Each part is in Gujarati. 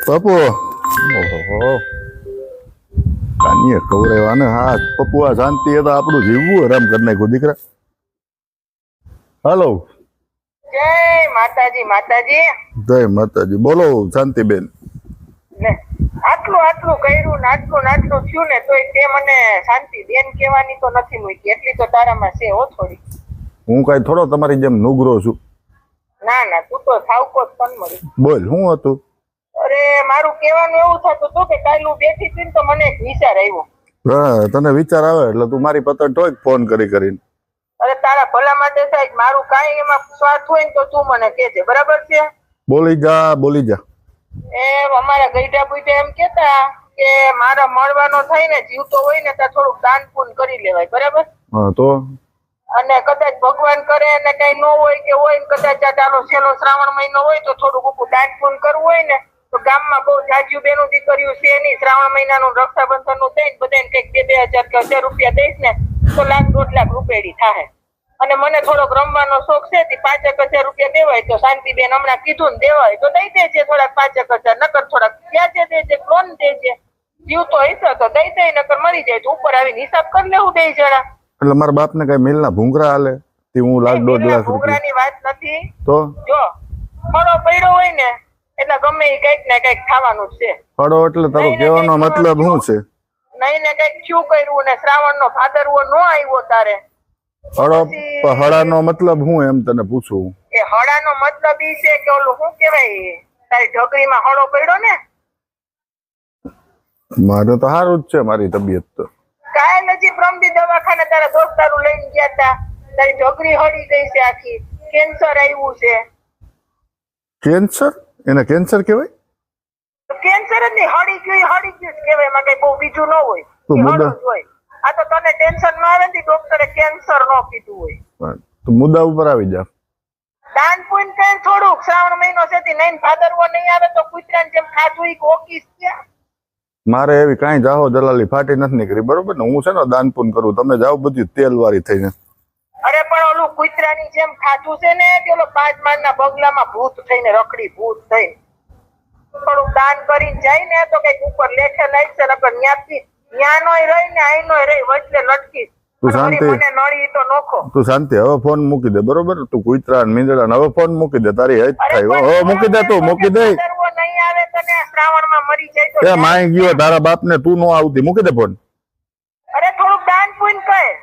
પપ્પુ ઓહો કાનીએ કવરેવાને હા પપ્પુ આ શાંતિ એ તો આપણું જીવવું આરામ કરી નાખ્યું દીકરા. હાલો જય માતાજી. માતાજી જય માતાજી. બોલો શાંતિબેન. ને આટલું આટલું કર્યું ને આટલું થયું ને તોય તે મને શાંતિ બેન કહેવાની તો નથી મૂકી. એટલી તો તારામાં છે હો થોડી. હું કઈ થોડો તમારી જેમ નુગરો છું. ના ના તું તો સાવકો જ પણ મળી. બોલ શું હતું? અરે મારું કહેવાનું એવું થતું હતું કે કાલ હું બેઠી હતી ને તો મને એક વિચાર આવ્યો. હા તને વિચાર આવે એટલે તું મારી પતંગ ટોય ફોન કરીને. અરે તારા ભલા માટે સાહેબ મારું કાંઈ એમાં સ્વાર્થ હોય ને તો તું મને કહેજે, બરાબર છે? બોલી જા. એ અમારા ગઈઢા બુઈઢા એમ કેતા કે મારા મળવાનો થાય ને જીવતો હોય ને ત્યાં થોડુંક દાન પૂન કરી લેવાય, બરાબર? હા તો અને કદાચ ભગવાન કરે ને કઈ ન હોય કે હોય ને કદાચ આ ચાલો છેલ્લો શ્રાવણ મહિનો હોય તો થોડુંક ઉપર દાન પૂન કરવું હોય ને તો ગામમાં બહુ જાજુ બેનું દીકરીઓ છે નહીં. શ્રાવણ મહિનાનું રક્ષાબંધન નું થઈને બધાને કઈક 2,000 કે 1,000 રૂપિયા દઈશ ને તો 1,00,000-1,50,000 રૂપિયા થાય. અને મને થોડોક રમવાનો શોખ છે, 5,000 રૂપિયા દેવાય તો શાંતિબેન હમણાં કીધું ને દેવાય તો દઈ દેજે થોડાક 5,000, નકર થોડાક વ્યાજે દેજે, લોન દેજે. જીવ તો હશે તો દઈ દે, નકર મરી જાય તો ઉપર આવીને હિસાબ કરી લેવું બે જણા. એટલે મારા બાપને કઈ મિલના ભૂંગરા હાલે તે હું 1,00,000-1,50,000 રૂપિયા. ભૂંગરાની વાત નથી. તો જો ફળો પડ્યો હોય ને એટલે ગમે એ કઈક ને કઈક થવાનું જ છે. ફળો એટલે તારો કહેવાનો મતલબ શું છે? નહીં ને કઈક શું કર્યું ને શ્રાવણ નો ભાદરવો નો આવ્યો તારે હળાનો મતલબ શું એમ તને પૂછું? એ હળાનો મતલબ ઈ છે કે ઓલું શું કહેવાય તારી ઢોકરીમાં હળો પડ્યો ને. મારે તો સારું જ છે મારી તબિયત તો. કાલ નજી પ્રમદી દવાખાને તારા દોસ્તારું લઈને ગયા તા, તારી ઢોકરી હળી ગઈ છે આખી, કેન્સર આવ્યું છે. કેન્સર? એને કેન્સર કહેવાય? કેન્સર જ નહીં, હળી ગયું જ કહેવાય. એમાં કઈ બહુ બીજું ન હોય, હળું જ હોય. આ તો તને ટેન્શન માં આવે ને ડોક્ટરે કેન્સર નો કીધું હોય. તો મુદ્દા ઉપર આવી જા. દાન પુણ્ય કઈ થોડુંક, શ્રાવણ મહિનો છે નહીં ભાદરવો નહીં આવે તો કૂતરાને જેમ ખાધું ઈ ઓકીસ ક્યાં. મારે એવી કાંઈ જાહો દલાલી ફાટી નથી નીકળી, બરોબર ને? હું છે ને દાન પુન કરું, તમે જાઓ બધી તેલ વાળી થઈને. અરે પણ ઓલું કૂતરાની જેમ ખાધું છે ને કે ઓલો 5 માળના બંગલામાં ભૂત થઈને રખડી, ભૂત થઈ થોડુંક દાન કરીને જાય ને તો કઈક ઉપર લેખે લાગશે, નકર ન્યાથી ન્યાનોય રહી ને આઈનોય રહી વચ્ચે લટકી. તું શાંતિ, મને નળી તો નોખો. તું શાંતિ, હવે ફોન મૂકી દે, બરોબર? તું કૂતરા ને મીંદડા હવે ફોન મૂકી દે, તારી હેત થાય. હવે મૂકી દે, તું મૂકી દે. નહીં આવે તને શ્રાવણમાં મરી જાય તો એ માઈ ગયો તારા બાપ ને, તું નો આવતી, મૂકી દે ફોન. અરે થોડુંક દાન પુણ્ય કર.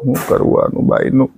શું કરવાનું બાઈ નું?